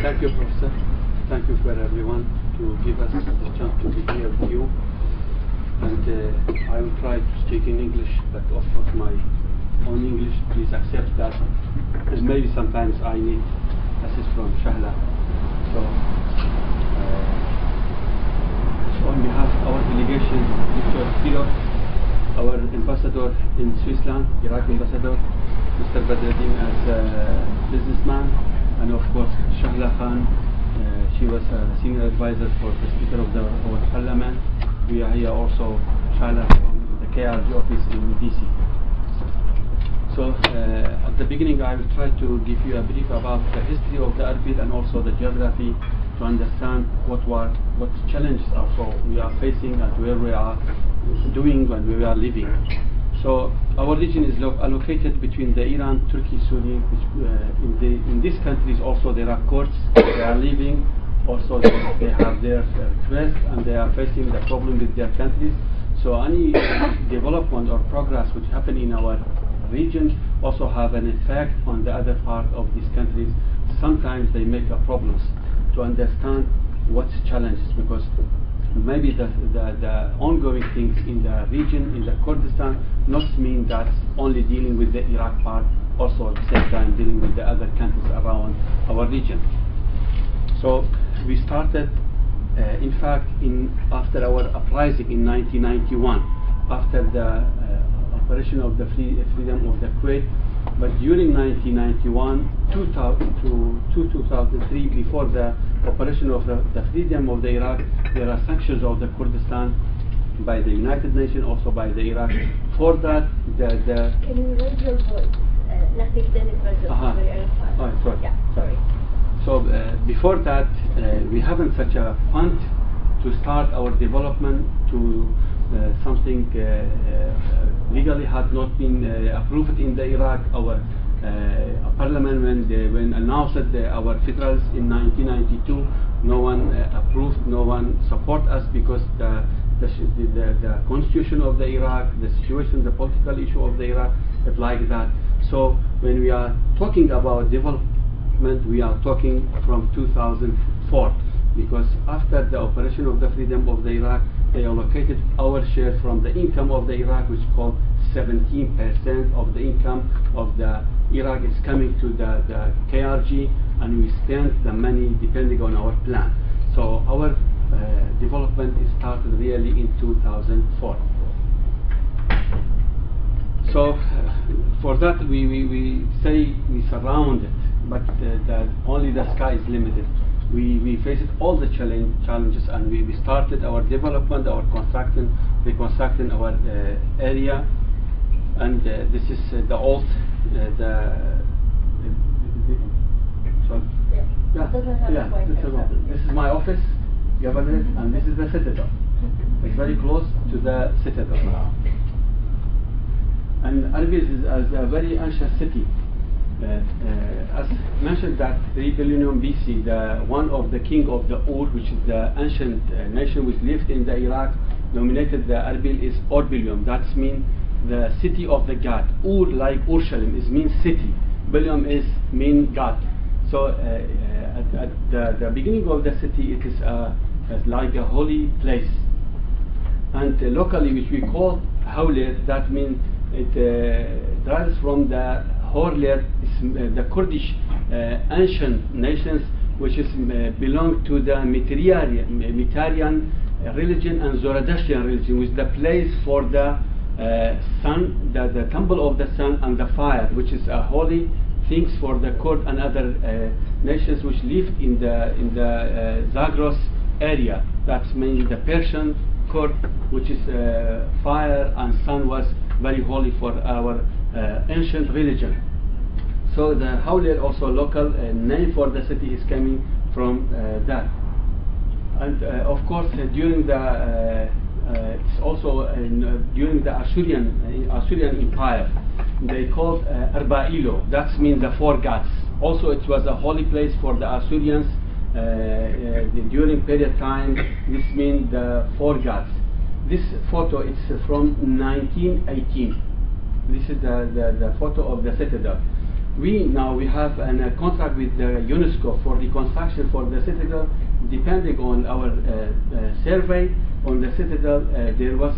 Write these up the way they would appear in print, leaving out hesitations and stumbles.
Thank you, Professor. Thank you for everyone to give us the chance to be here with you. And I will try to speak in English, but of course my own English, please accept that. And maybe sometimes I need assist from Shahla. So, on behalf of our delegation, Dr. Kilo, our ambassador in Switzerland, Iraqi ambassador, Mr. Badreddin as a businessman, and of course Shahla Khan, she was a senior advisor for the Speaker of our Parliament. We are here also, Shahla from the KRG office in DC. So at the beginning I will try to give you a brief about the history of the Erbil and also the geography to understand what challenges also we are facing and where we are doing and where we are living. So our region is allocated between the Iran, Turkey, Syria, which in these countries also there are courts, they are living, also they have their requests and they are facing the problem with their countries. So any development or progress which happen in our region also have an effect on the other part of these countries. Sometimes they make problems to understand what's challenges, because maybe the ongoing things in the region, in the Kurdistan, not mean that only dealing with the Iraq part, also at the same time dealing with the other countries around our region. So we started, in fact, after our uprising in 1991, after the operation of the freedom of the Kuwait, but during 1991 to 2003, before the operation of the freedom of the Iraq, there are sanctions of the Kurdistan by the United Nations, also by the Iraq. For that, Can you raise your voice? Sorry. Yeah, sorry. So before that, we haven't such a fund to start our development to something legally had not been approved in the Iraq. Our parliament, when announced our federals in 1992, no one approved, no one support us, because the constitution of the Iraq, the situation, the political issue of the Iraq is like that. So when we are talking about development, we are talking from 2004, because after the operation of the freedom of the Iraq, they allocated our share from the income of the Iraq, which is called 17% of the income of the Iraq is coming to the KRG, and we spend the money depending on our plan. So our development started really in 2004. So for that we say we surround it, but only the sky is limited. We faced all the challenges, and we started our development, our reconstructing our area, and this is the old, this is my office, Governor, and this is the citadel. It's very close to the citadel now. And Erbil is a very ancient city. As mentioned, that 3 billion BC, one of the king of the Ur, which is the ancient nation which lived in the Iraq, nominated the Erbil is Orbilium. That means the city of the god. Ur, like Urshalim, is means city. Bilium is mean god. So at the beginning of the city, it is like a holy place. And locally, which we call Hawler, that means it derives from the Horler, the Kurdish ancient nations, which is belong to the Mitarian religion and Zoroastrian religion, which is the place for the sun, the temple of the sun and the fire, which is a holy things for the Kurd and other nations which lived in the Zagros area. That means the Persian Kurd, which is fire and sun, was very holy for our ancient religion. So the Hawler, also local name for the city, is coming from that. And of course, during the it's also during the Assyrian Empire, they called Arba'ilo. That means the four gods. Also, it was a holy place for the Assyrians during period time. This means the four gods. This photo is from 1918. This is the photo of the citadel. we have a contract with the UNESCO for reconstruction for the citadel. Depending on our survey on the citadel, there was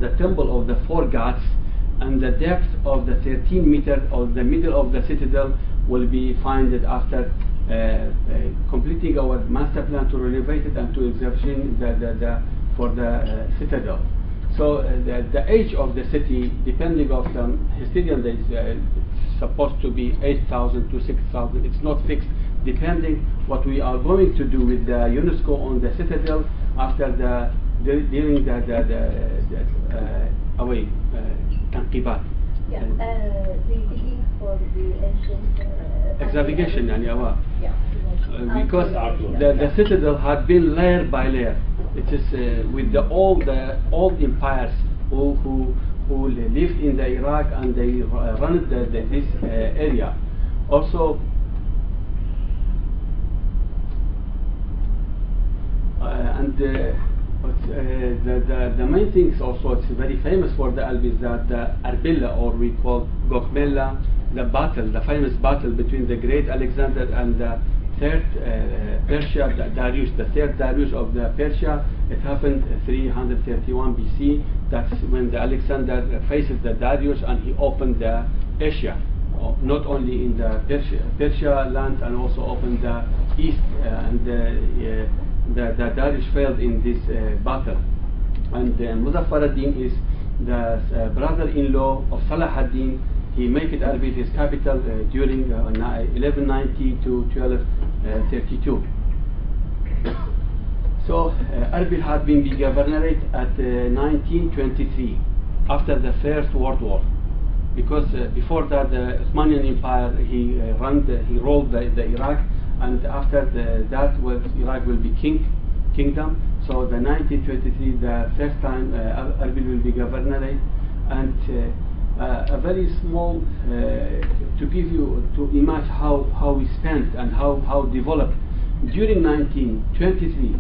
the temple of the four gods, and the depth of the 13 meters of the middle of the citadel will be founded after completing our master plan to renovate it and to exhibition for the citadel. So the age of the city, depending on some historian, is supposed to be 8,000 to 6,000. It's not fixed, depending what we are going to do with the UNESCO on the citadel after during the tanqibat. Yeah, the digging for the ancient excavation, yeah, because the citadel had been layer by layer. It is with all the old empires who lived in the Iraq, and they run this area. Also, the main things also, it's very famous for the Albi is that the Arbilla, or we call Gokmella, the famous battle between the great Alexander and the third Persia, Darius, the third Darius of the Persia. It happened 331 BC. That's when the Alexander faces the Darius, and he opened the Asia, not only in the Persia land, and also opened the east, and the Darius failed in this battle. And Muzaffar ad-Din is the brother-in-law of Salah ad-Din. He made it Erbil his capital during 1190 to 1232. So Erbil had been the governorate at 1923, after the First World War, because before that the Osmanian Empire he ruled the Iraq, and after that Iraq will be kingdom. So the 1923, the first time Erbil will be governorate, and a very small to give you to imagine how we spent and how developed during 1923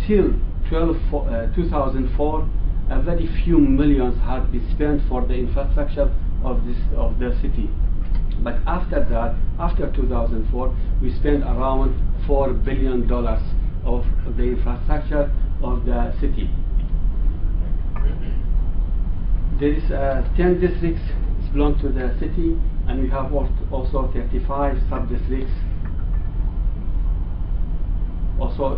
till 2004. A very few millions had been spent for the infrastructure of the city. But after that, after 2004, we spent around $4 billion of the infrastructure of the city. There is 10 districts belong to the city, and we have also 35 sub-districts. Also,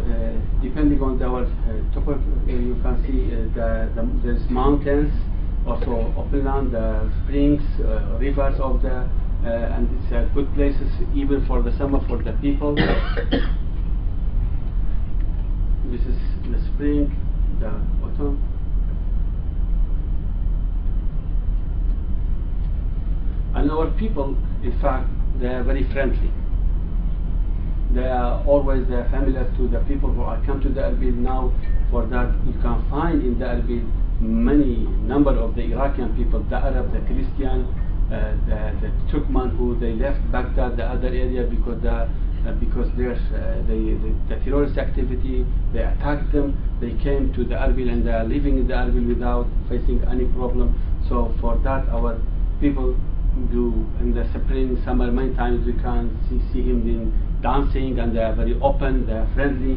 depending on our topography, you can see there's mountains, also open land, springs, rivers of the, and it's good places even for the summer for the people. This is the spring, the autumn. And our people, in fact, they are very friendly. They are always familiar to the people who are come to the Erbil now. For that, you can find in the Erbil many number of the Iraqi people, the Arab, the Christian, the Turkmen who they left Baghdad, the other area, because there's the terrorist activity, they attacked them. They came to the Erbil, and they are living in the Erbil without facing any problem. So for that, our people do in the spring, summer, many times we can see him dancing, and they are very open, they are friendly.